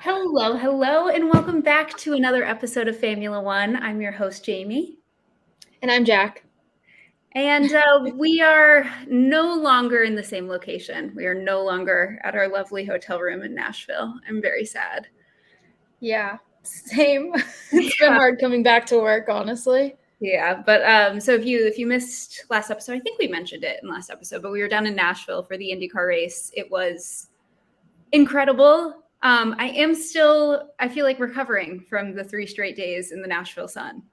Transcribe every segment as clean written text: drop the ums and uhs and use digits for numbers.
Hello, and welcome back to another episode of Formula One. I'm your host, Jamie. And I'm Jac. And we are no longer in the same location. We are no longer at our lovely hotel room in Nashville. I'm very sad. Yeah, same. It's been hard coming back to work, honestly. Yeah, but so if you missed last episode, I think we mentioned it in last episode, but we were down in Nashville for the IndyCar race. It was incredible. I feel like recovering from the 3 straight days in the Nashville sun.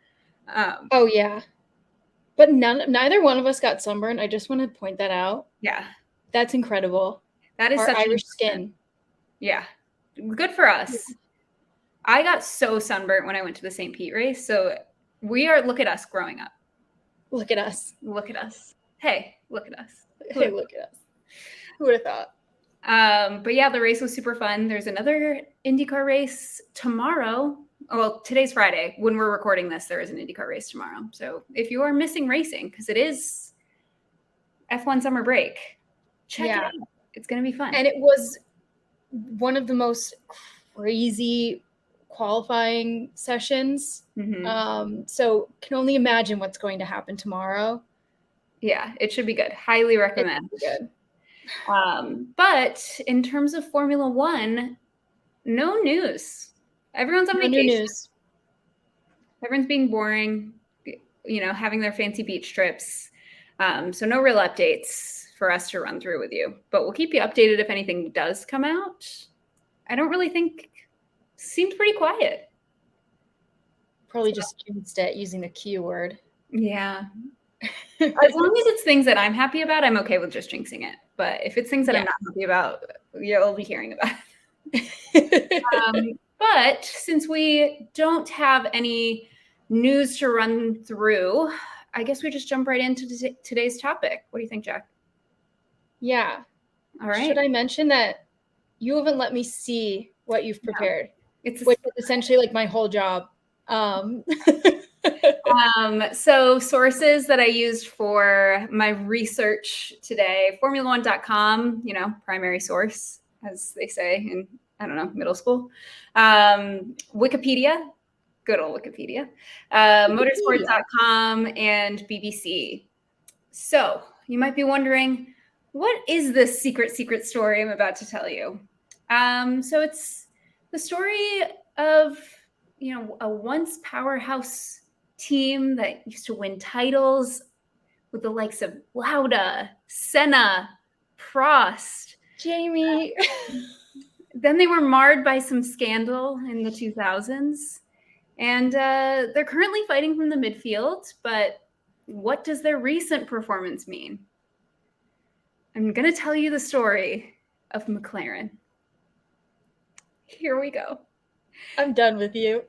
Oh yeah, but neither one of us got sunburned. I just want to point that out. Yeah, that's incredible. That is our such Irish skin. Yeah, good for us. Yeah. I got so sunburnt when I went to the St. Pete race. So look at us growing up. Look at us. Look at us. Hey, look at us. Hey, look at us. Who would have thought? But yeah, the race was super fun. There's another IndyCar race tomorrow. Well, today's Friday. When we're recording this, there is an IndyCar race tomorrow. So if you are missing racing, because it is F1 summer break, check it out. It's going to be fun. And it was one of the most crazy qualifying sessions. Mm-hmm. So can only imagine what's going to happen tomorrow. Yeah, it should be good. Highly recommend. Good. But in terms of Formula One, no news. Everyone's on vacation. No news. Everyone's being boring, having their fancy beach trips. So no real updates for us to run through with you. But we'll keep you updated if anything does come out. I don't really think seemed pretty quiet. Probably just jinxed it using the Q word. Yeah. As long as it's things that I'm happy about, I'm okay with just jinxing it. But if it's things that I'm not happy about, you'll be hearing about it. But since we don't have any news to run through, I guess we just jump right into today's topic. What do you think, Jac? Yeah. All right. Should I mention that you haven't let me see what you've prepared? No. Which is essentially like my whole job. So sources that I used for my research today, Formula1.com, primary source, as they say in, middle school. Wikipedia, good old Wikipedia, motorsports.com, and BBC. So you might be wondering, what is this secret story I'm about to tell you? So it's the story of, a once powerhouse team that used to win titles with the likes of Lauda, Senna, Prost. Jamie. Then they were marred by some scandal in the 2000s. And they're currently fighting from the midfield. But what does their recent performance mean? I'm going to tell you the story of McLaren. Here we go. I'm done with you.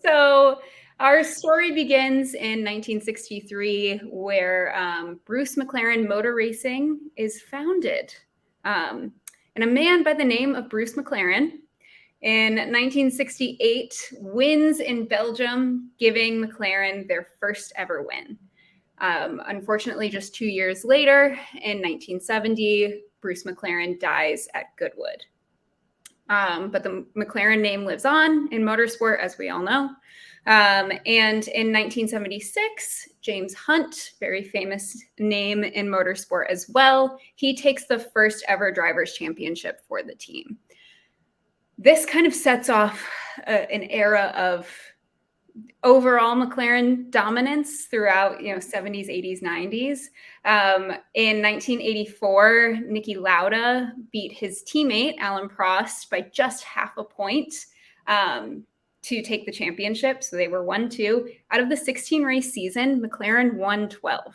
So our story begins in 1963, where Bruce McLaren Motor Racing is founded. And a man by the name of Bruce McLaren in 1968 wins in Belgium, giving McLaren their first ever win. Unfortunately, just 2 years later, in 1970, Bruce McLaren dies at Goodwood. But the McLaren name lives on in motorsport, as we all know. And in 1976, James Hunt, very famous name in motorsport as well, he takes the first ever drivers' championship for the team. This kind of sets off an era of overall McLaren dominance throughout, 70s, 80s, 90s. In 1984, Niki Lauda beat his teammate, Alain Prost, by just half a point to take the championship. So they were 1-2. Out of the 16-race season, McLaren won 12.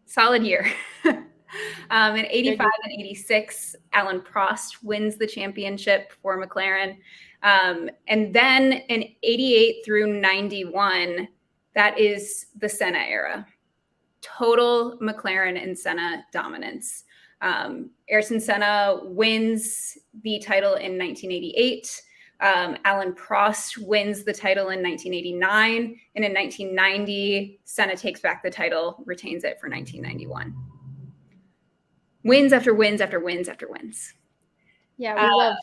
Solid year. In 85 and 86, Alain Prost wins the championship for McLaren. And then in 88 through 91, that is the Senna era. Total McLaren and Senna dominance. Ayrton Senna wins the title in 1988. Alain Prost wins the title in 1989. And in 1990, Senna takes back the title, retains it for 1991. Wins after wins after wins after wins. Yeah, we love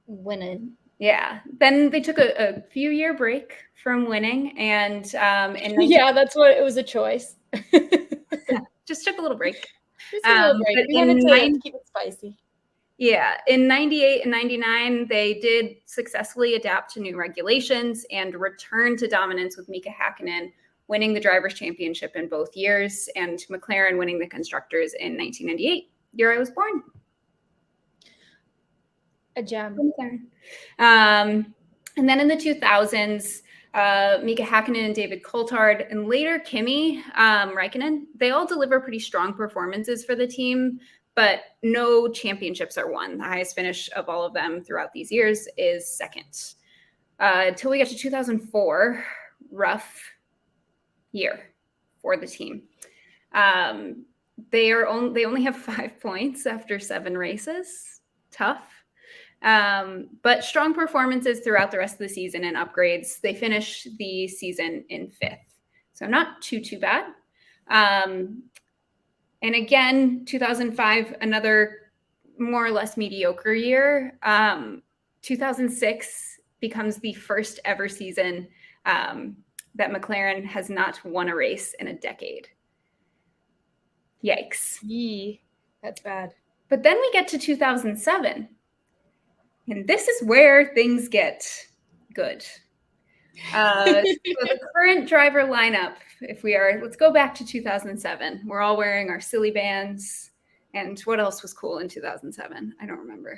winning. Yeah. Then they took a few-year break from winning, and Yeah, that's what it was, a choice. just took a little break. Just a little break. But We wanted to keep it spicy. Yeah, in 98 and 99, they did successfully adapt to new regulations and return to dominance with Mika Hakkinen winning the Drivers' Championship in both years and McLaren winning the Constructors in 1998, year I was born. A gem. And then in the 2000s, Mika Hakkinen and David Coulthard, and later Kimi Räikkönen, they all deliver pretty strong performances for the team, but no championships are won. The highest finish of all of them throughout these years is second. Until we get to 2004, rough year for the team. They only have 5 points after 7 races. Tough. But strong performances throughout the rest of the season and upgrades. They finish the season in 5th. So not too bad. And again, 2005, another more or less mediocre year. 2006 becomes the first ever season that McLaren has not won a race in a decade. Yikes. Yee, that's bad. But then we get to 2007. And this is where things get good. So the current driver lineup, let's go back to 2007. We're all wearing our silly bands. And what else was cool in 2007? I don't remember.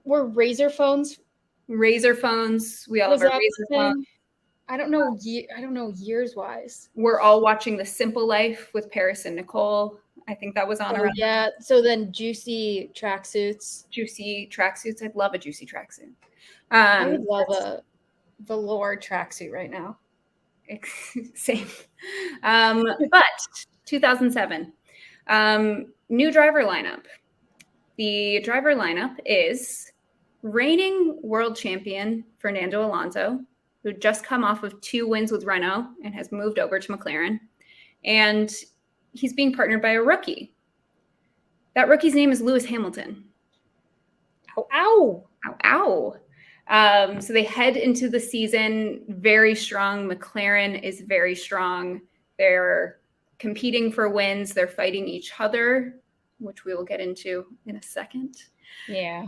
Were Razor phones? Razor phones. We all have our Razor phones. I don't know years wise. We're all watching The Simple Life with Paris and Nicole. I think that was on around. Yeah. So then juicy tracksuits. Juicy tracksuits. I'd love a juicy tracksuit. I would love a velour tracksuit right now. Same. But 2007, new driver lineup. The driver lineup is reigning world champion Fernando Alonso, who had just come off of 2 wins with Renault and has moved over to McLaren. And he's being partnered by a rookie. That rookie's name is Lewis Hamilton. Ow, ow. Ow, ow. So they head into the season very strong. McLaren is very strong. They're competing for wins. They're fighting each other, which we will get into in a second. Yeah.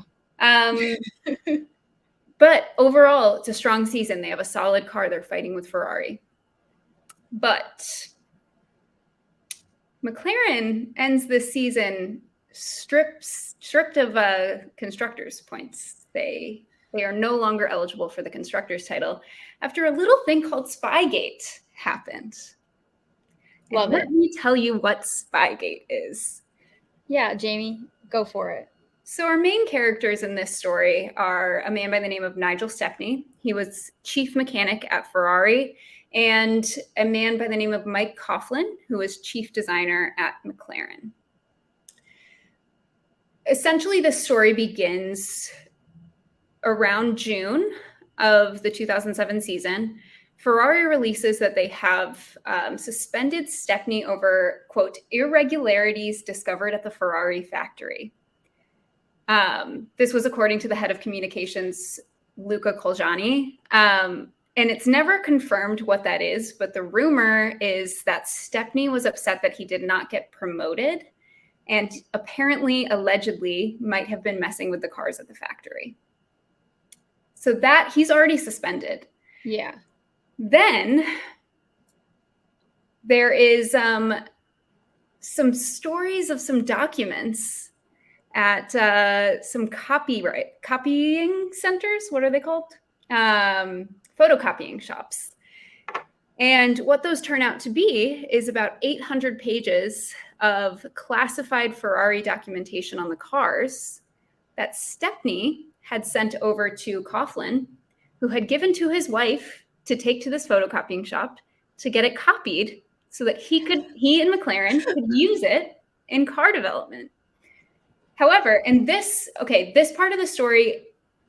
But overall, it's a strong season. They have a solid car. They're fighting with Ferrari. But McLaren ends this season stripped of constructors' points. They are no longer eligible for the constructors' title after a little thing called Spygate happened. Love it. Let me tell you what Spygate is. Yeah, Jamie, go for it. So our main characters in this story are a man by the name of Nigel Stepney. He was chief mechanic at Ferrari, and a man by the name of Mike Coughlin, who was chief designer at McLaren. Essentially, the story begins around June of the 2007 season. Ferrari releases that they have suspended Stepney over, quote, irregularities discovered at the Ferrari factory. This was according to the head of communications, Luca Colgiani. And it's never confirmed what that is, but the rumor is that Stepney was upset that he did not get promoted and apparently, allegedly, might have been messing with the cars at the factory. So that he's already suspended. Yeah. Then there is some stories of some documents at some copying centers. What are they called? Photocopying shops. And what those turn out to be is about 800 pages of classified Ferrari documentation on the cars that Stepney had sent over to Coughlin, who had given to his wife to take to this photocopying shop to get it copied so that he and McLaren could use it in car development. However, this part of the story,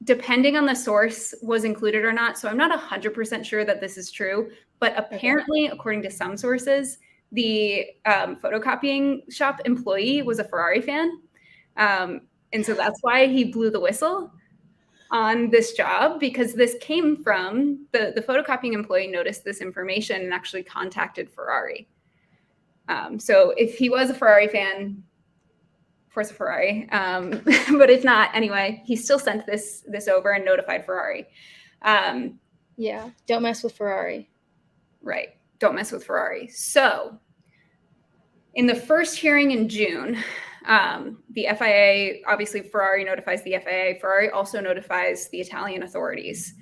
depending on the source, was included or not. So I'm not 100% sure that this is true, but apparently, according to some sources, the photocopying shop employee was a Ferrari fan. And so that's why he blew the whistle on this job, because this came from the photocopying employee noticed this information and actually contacted Ferrari. So if he was a Ferrari fan, Forza Ferrari, but if not, anyway, he still sent this over and notified Ferrari. Yeah, don't mess with Ferrari. Right, don't mess with Ferrari. So in the first hearing in June, the FIA, obviously Ferrari notifies the FIA. Ferrari also notifies the Italian authorities.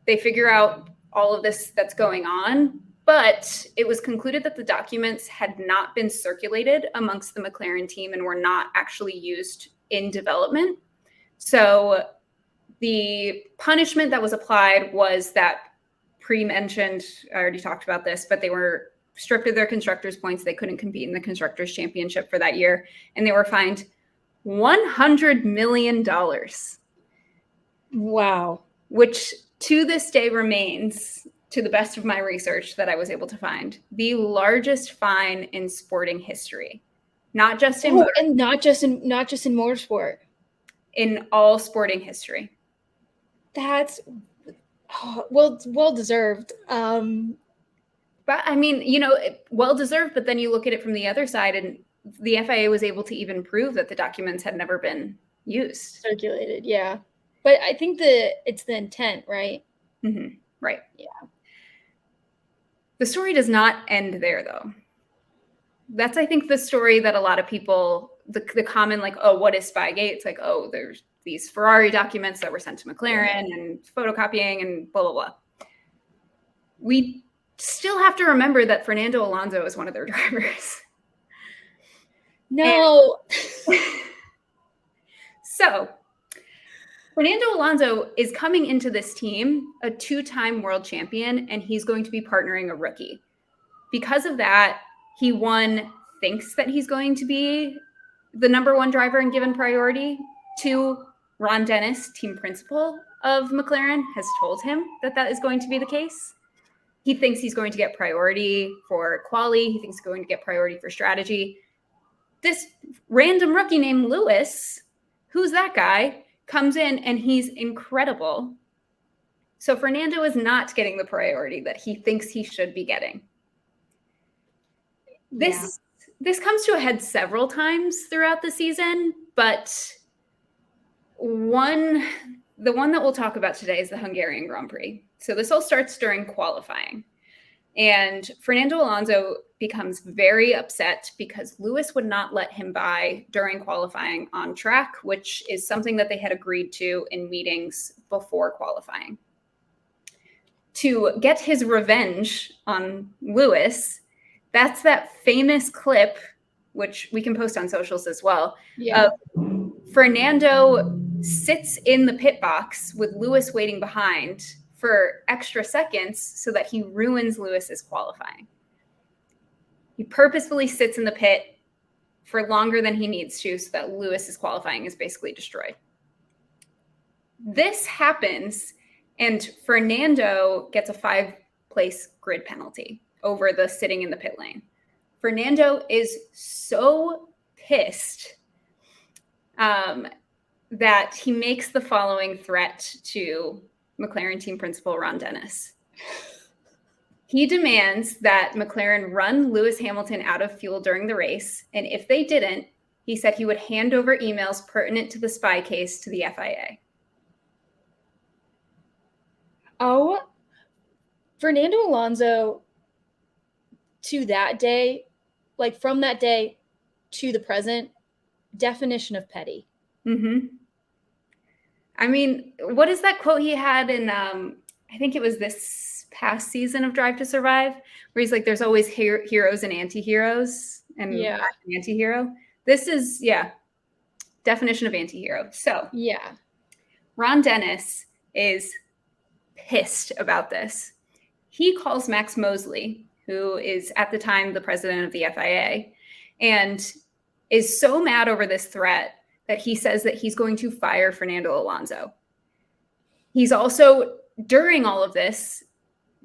They figure out all of this that's going on, but it was concluded that the documents had not been circulated amongst the McLaren team and were not actually used in development. So the punishment that was applied was that pre-mentioned, I already talked about this, but they were stripped of their constructors' points. They couldn't compete in the constructors' championship for that year, and they were fined $100 million. Wow. Which to this day remains, to the best of my research that I was able to find, the largest fine in sporting history. Not just in and not just in motorsport. In all sporting history. That's well deserved. But I mean, well deserved, but then you look at it from the other side, and the FIA was able to even prove that the documents had never been used. Circulated, yeah. But I think it's the intent, right? Mm-hmm. Right. Yeah. The story does not end there, though. That's, I think, the story that a lot of people, the common, like, oh, what is Spygate? It's like, oh, there's these Ferrari documents that were sent to McLaren and photocopying and blah, blah, blah. We still have to remember that Fernando Alonso is one of their drivers. No. So Fernando Alonso is coming into this team, a 2-time world champion, and he's going to be partnering a rookie. Because of that, he, thinks that he's going to be the number 1 driver and given priority. 2, Ron Dennis, team principal of McLaren, has told him that is going to be the case. He thinks he's going to get priority for quali. He thinks he's going to get priority for strategy. This random rookie named Lewis, who's that guy, comes in and he's incredible. So Fernando is not getting the priority that he thinks he should be getting. This comes to a head several times throughout the season, but the one that we'll talk about today is the Hungarian Grand Prix. So this all starts during qualifying, and Fernando Alonso becomes very upset because Lewis would not let him by during qualifying on track, which is something that they had agreed to in meetings before qualifying. To get his revenge on Lewis, that's that famous clip, which we can post on socials as well, of Fernando sits in the pit box with Lewis waiting behind for extra seconds so that he ruins Lewis's qualifying. He purposefully sits in the pit for longer than he needs to so that Lewis's qualifying is basically destroyed. This happens, and Fernando gets a 5-place grid penalty over the sitting in the pit lane. Fernando is so pissed that he makes the following threat to McLaren team principal Ron Dennis. He demands that McLaren run Lewis Hamilton out of fuel during the race, and if they didn't, he said he would hand over emails pertinent to the spy case to the FIA. Oh, Fernando Alonso, to that day, like from that day to the present, definition of petty. Mm-hmm. I mean, what is that quote he had in, I think it was this past season of Drive to Survive, where he's like, there's always heroes and anti-heroes, and an anti-hero. This is, definition of anti-hero. So Ron Dennis is pissed about this. He calls Max Mosley, who is at the time the president of the FIA, and is so mad over this threat that he says that he's going to fire Fernando Alonso. He's also, during all of this,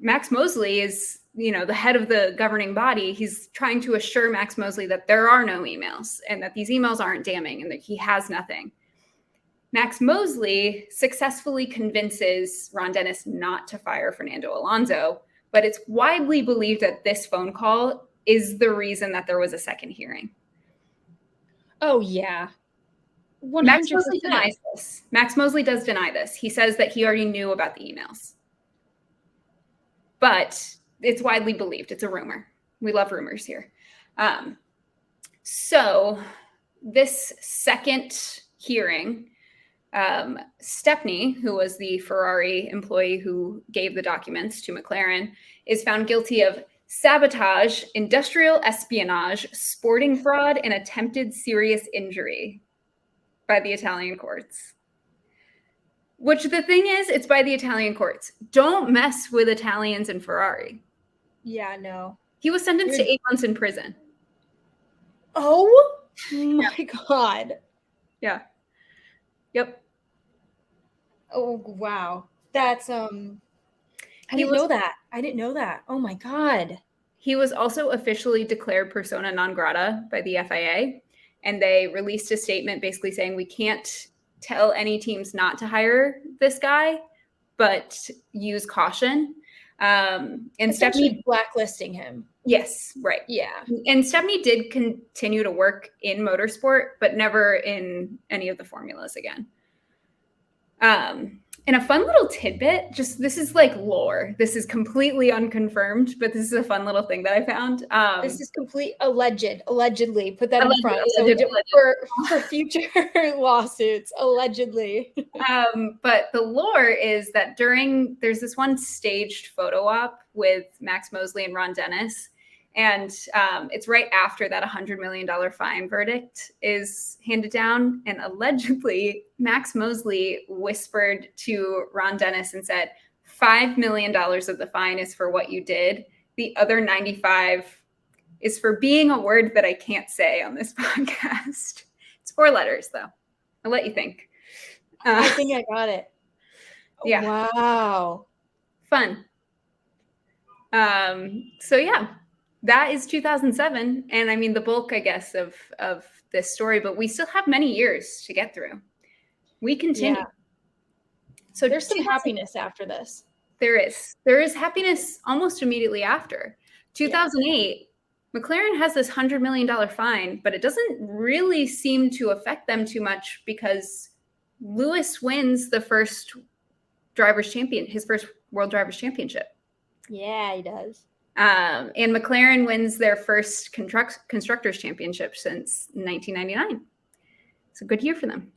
Max Mosley is, the head of the governing body. He's trying to assure Max Mosley that there are no emails and that these emails aren't damning and that he has nothing. Max Mosley successfully convinces Ron Dennis not to fire Fernando Alonso, but it's widely believed that this phone call is the reason that there was a second hearing. Oh, yeah. 100%. Max Mosley denies this. Max Mosley does deny this. He says that he already knew about the emails. But it's widely believed. It's a rumor. We love rumors here. So this second hearing, Stepney, who was the Ferrari employee who gave the documents to McLaren, is found guilty of sabotage, industrial espionage, sporting fraud, and attempted serious injury by the Italian courts. Which the thing is, it's by the Italian courts. Don't mess with Italians and Ferrari. Yeah, no. He was sentenced to 8 months in prison. Oh my God. Yeah. Yep. Oh, wow. That's, I didn't know that. I didn't know that. Oh my God. He was also officially declared persona non grata by the FIA. And they released a statement basically saying, we can't tell any teams not to hire this guy, but use caution. And Stepney blacklisting him. Yes, right. Yeah. And Stepney did continue to work in motorsport, but never in any of the formulas again. And a fun little tidbit, this is like lore. This is completely unconfirmed, but this is a fun little thing that I found. This is allegedly. Put that in front. Alleged. For future lawsuits, allegedly. But the lore is that there's this one staged photo op with Max Mosley and Ron Dennis. And it's right after that $100 million fine verdict is handed down. And allegedly, Max Mosley whispered to Ron Dennis and said, $5 million of the fine is for what you did. The other 95 is for being a word that I can't say on this podcast. It's 4 letters, though. I'll let you think. I think I got it. Yeah. Wow. Fun. So, yeah. That is 2007. And I mean, the bulk, I guess, of this story, but we still have many years to get through. We continue. Yeah. So there's some happiness after this. There is happiness almost immediately after. 2008, McLaren has this $100 million fine, but it doesn't really seem to affect them too much because Lewis wins the first his first World Drivers' Championship. Yeah, he does. And McLaren wins their first Constructors' Championship since 1999. It's a good year for them.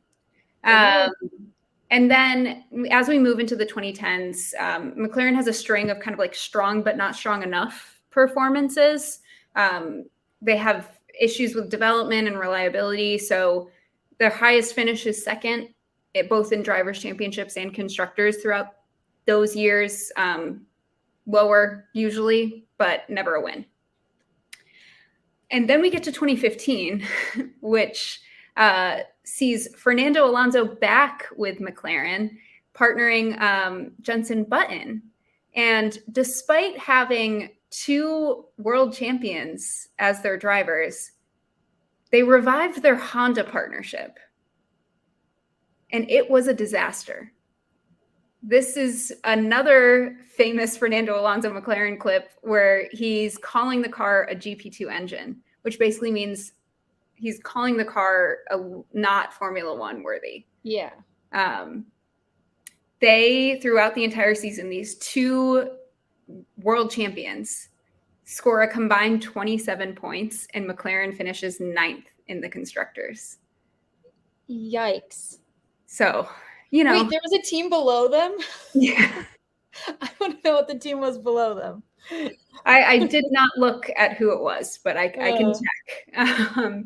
And then as we move into the 2010s, McLaren has a string of kind of like strong but not strong enough performances. They have issues with development and reliability. So their highest finish is second, both in Drivers' Championships and Constructors throughout those years. Lower usually, but never a win. And then we get to 2015, which sees Fernando Alonso back with McLaren, partnering Jenson Button. And despite having 2 world champions as their drivers, they revived their Honda partnership. And it was a disaster. This is another famous Fernando Alonso McLaren clip where he's calling the car a GP2 engine, which basically means he's calling the car not Formula One worthy. Yeah. They, throughout the entire season, these 2 world champions score a combined 27 points, and McLaren finishes 9th in the Constructors. Yikes. So, you know. Wait, there was a team below them? Yeah. I want to know what the team was below them. I did not look at who it was, but I can check.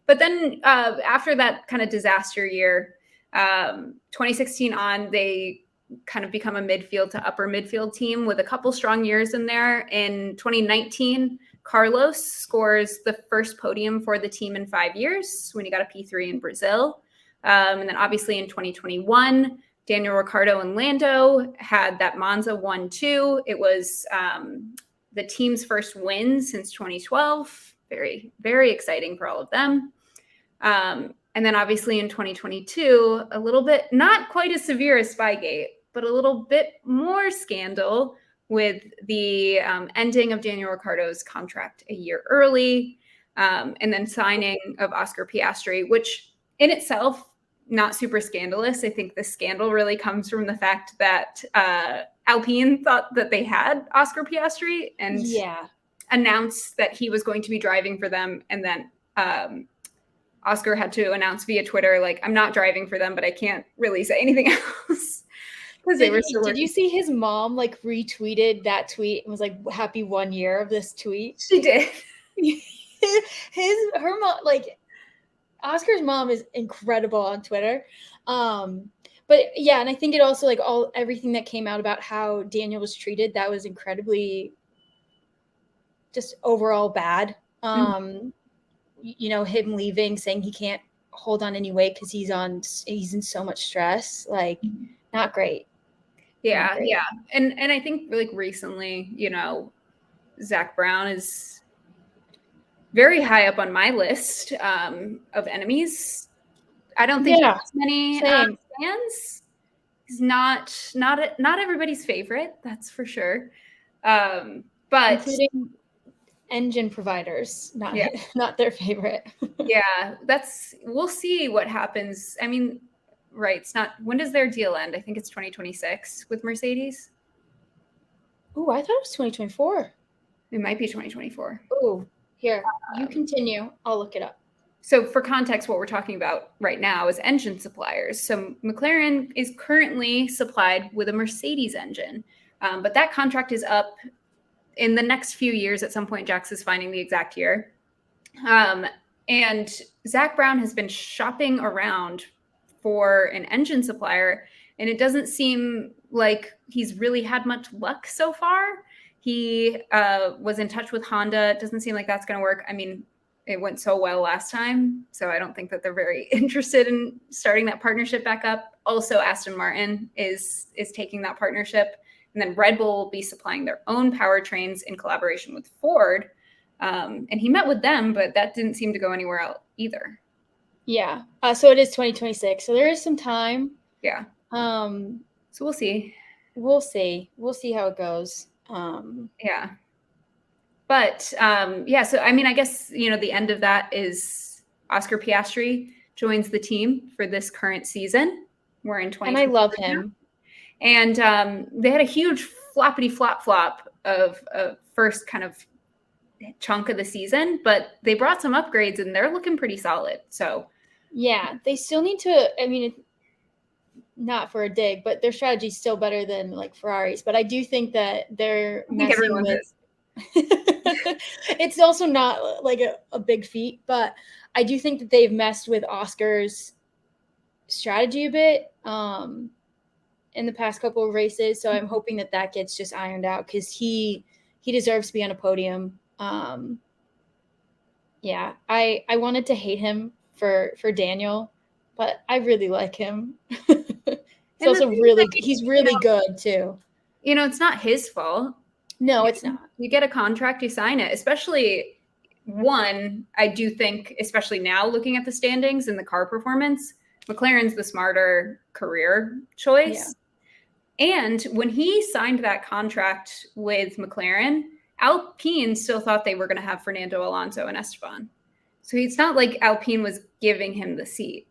But then after that kind of disaster year, 2016 on, they kind of become a midfield to upper midfield team with a couple strong years in there. In 2019, Carlos scores the first podium for the team in 5 years when he got a P3 in Brazil. And then obviously in 2021, Daniel Ricciardo and Lando had that Monza 1-2. It was the team's first win since 2012. Very, very exciting for all of them. And then obviously in 2022, a little bit, not quite as severe as Spygate, but a little bit more scandal with the ending of Daniel Ricciardo's contract a year early, and then signing of Oscar Piastri, which in itself, not super scandalous. I think the scandal really comes from the fact that Alpine thought that they had Oscar Piastri and announced that he was going to be driving for them. And then Oscar had to announce via Twitter, like, I'm not driving for them, but I can't really say anything else. Did you see his mom like retweeted that tweet and was like, happy 1 year of this tweet? She did. Her mom, like, Oscar's mom is incredible on Twitter. But yeah, and I think it also like everything that came out about how Daniel was treated, that was incredibly just overall bad. You know, him leaving, saying he can't hold on any weight because he's in so much stress, like not great. Yeah. And I think like recently, you know, Zach Brown is very high up on my list of enemies. I don't think as many fans. He's not everybody's favorite, that's for sure. But including engine providers, not their favorite. Yeah, we'll see what happens. I mean, right, it's not, when does their deal end? I think it's 2026 with Mercedes. Oh, I thought it was 2024. It might be 2024. Oh, here, you continue. I'll look it up. So for context, what we're talking about right now is engine suppliers. So McLaren is currently supplied with a Mercedes engine, but that contract is up in the next few years. At some point, Jax is finding the exact year. And Zach Brown has been shopping around for an engine supplier, and it doesn't seem like he's really had much luck so far. He was in touch with Honda. It doesn't seem like that's going to work. I mean, it went so well last time, so I don't think that they're very interested in starting that partnership back up. Also, Aston Martin is taking that partnership, and then Red Bull will be supplying their own powertrains in collaboration with Ford. And he met with them, but that didn't seem to go anywhere else either. Yeah. So it is 2026. So there is some time. Yeah. So we'll see. We'll see how it goes. Yeah. But yeah, so I mean, I guess, you know, the end of that is Oscar Piastri joins the team for this current season. We're in 2020. And I love him. And they had a huge floppity flop of first kind of chunk of the season, but they brought some upgrades and they're looking pretty solid. So yeah, they still need to, I mean, not for a dig, but their strategy is still better than like Ferrari's. But I do think that they're messing with it's also not like a big feat, but I do think that they've messed with Oscar's strategy a bit in the past couple of races. So I'm hoping that gets just ironed out because he deserves to be on a podium. Yeah, I wanted to hate him for Daniel, but I really like him. He's also he's really good too. You know, it's not his fault. No, it's not. You get a contract, you sign it. Especially one, I do think, especially now looking at the standings and the car performance, McLaren's the smarter career choice. Yeah. And when he signed that contract with McLaren, Alpine still thought they were going to have Fernando Alonso and Esteban. So it's not like Alpine was giving him the seat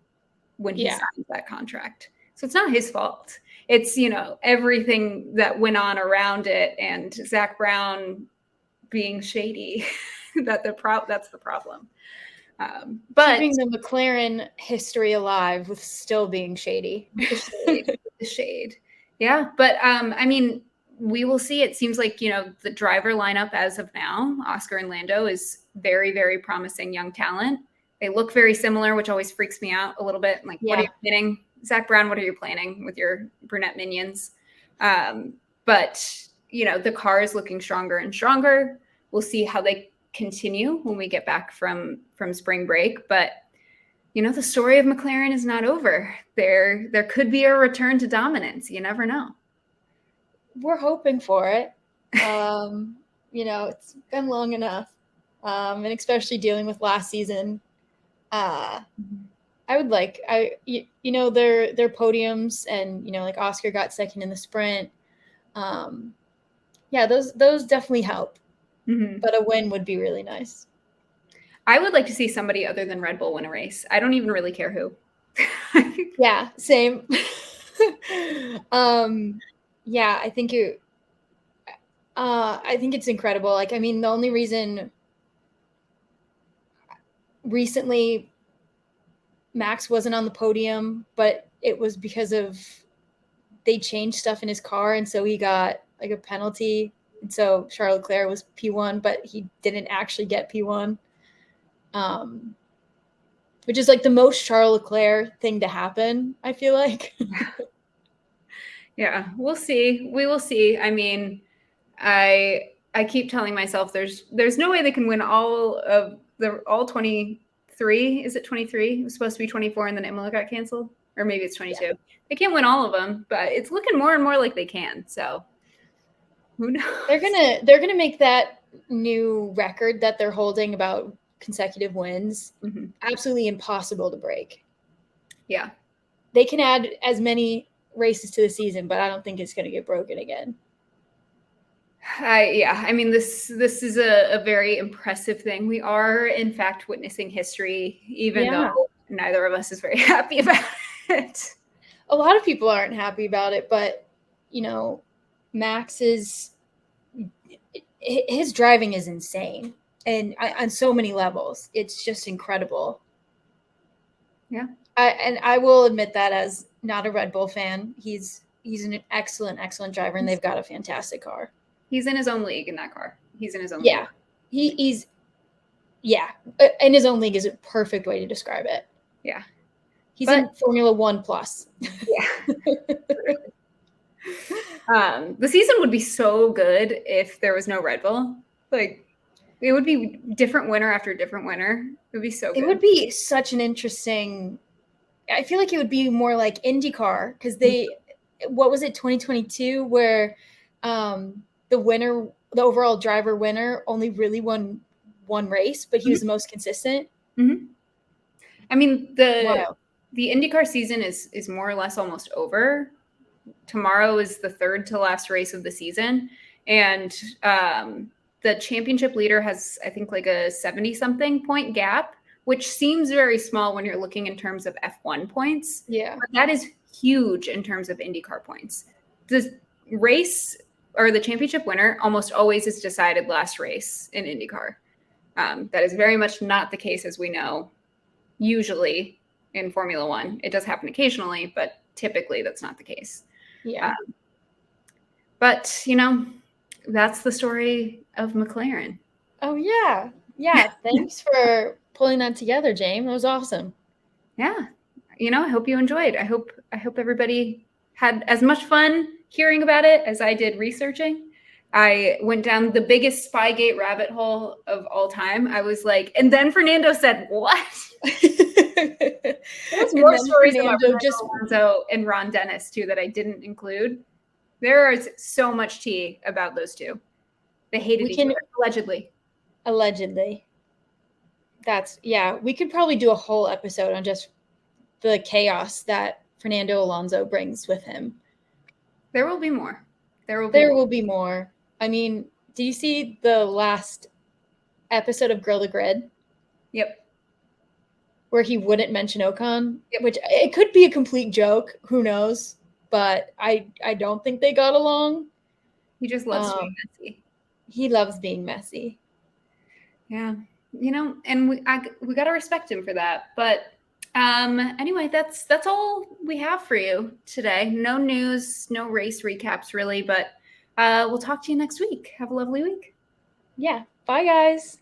when he signed that contract. So it's not his fault. It's, you know, everything that went on around it and Zach Brown being shady. That's the problem. But keeping the McLaren history alive with still being shady. The shade. Yeah. But I mean, we will see. It seems like, you know, the driver lineup as of now, Oscar and Lando, is very, very promising young talent. They look very similar, which always freaks me out a little bit. Like, what are you planning? Zach Brown, what are you planning with your brunette minions? But, you know, the car is looking stronger and stronger. We'll see how they continue when we get back from spring break. But, you know, the story of McLaren is not over. There could be a return to dominance. You never know. We're hoping for it. You know, it's been long enough. And especially dealing with last season. I I would like, you know, their podiums, and, you know, like Oscar got second in the sprint. Yeah, those definitely help. Mm-hmm. But a win would be really nice. I would like to see somebody other than Red Bull win a race. I don't even really care who. Yeah, same. Yeah, I think it's incredible. Like, I mean, the only reason recently Max wasn't on the podium, but it was because of they changed stuff in his car, and so he got like a penalty, and so Charles Leclerc was P1, but he didn't actually get P1, which is like the most Charles Leclerc thing to happen, I feel like. Yeah, we'll see. We will see. I mean, I keep telling myself there's no way they can win all 23. Is it 23? It was supposed to be 24 and then Imola got canceled, or maybe it's 22. Yeah. They can't win all of them, but it's looking more and more like they can. So who knows? They're gonna make that new record that they're holding about consecutive wins absolutely impossible to break. Yeah, they can add as many races to the season, but I don't think it's going to get broken again. I mean, this is a very impressive thing. We are, in fact, witnessing history, even though neither of us is very happy about it. A lot of people aren't happy about it, but, you know, Max's driving is insane, and on so many levels. It's just incredible. Yeah. I will admit that as not a Red Bull fan, he's an excellent driver, and they've got a fantastic car. He's in his own league in that car. He's in his own league. He's in his own league is a perfect way to describe it. Yeah. He's in Formula 1 plus. Yeah. The season would be so good if there was no Red Bull. Like, it would be different winner after different winner. It would be so good. It would be such an interesting, I feel like it would be more like IndyCar, because what was it, 2022, where the overall driver winner only really won one race, but he was the most consistent. Mm-hmm. I mean, the IndyCar season is more or less almost over. Tomorrow is the third to last race of the season, and the championship leader has, I think, like a 70-something point gap, which seems very small when you're looking in terms of F1 points. Yeah, but that is huge in terms of IndyCar points. The race or the championship winner almost always is decided last race in IndyCar. That is very much not the case, as we know, usually in Formula One. It does happen occasionally, but typically that's not the case. Yeah. But, you know, that's the story of McLaren. Oh, yeah. Yeah. Thanks for pulling that together, James. That was awesome. Yeah. You know, I hope you enjoyed. I hope everybody had as much fun hearing about it as I did researching. I went down the biggest Spygate rabbit hole of all time. I was like, and then Fernando said, what? There's more stories about Fernando Alonso and Ron Dennis, too, that I didn't include. There is so much tea about those two. They hated each other, allegedly. Allegedly. We could probably do a whole episode on just the chaos that Fernando Alonso brings with him. There will be more. There will be more. I mean, do you see the last episode of Girl to Grid? Yep. Where he wouldn't mention Ocon, which it could be a complete joke. Who knows? But I don't think they got along. He just loves being messy. He loves being messy. Yeah. You know, and we got to respect him for that. But anyway, that's all we have for you today. No news, no race recaps really, but we'll talk to you next week. Have a lovely week. Yeah. Bye, guys.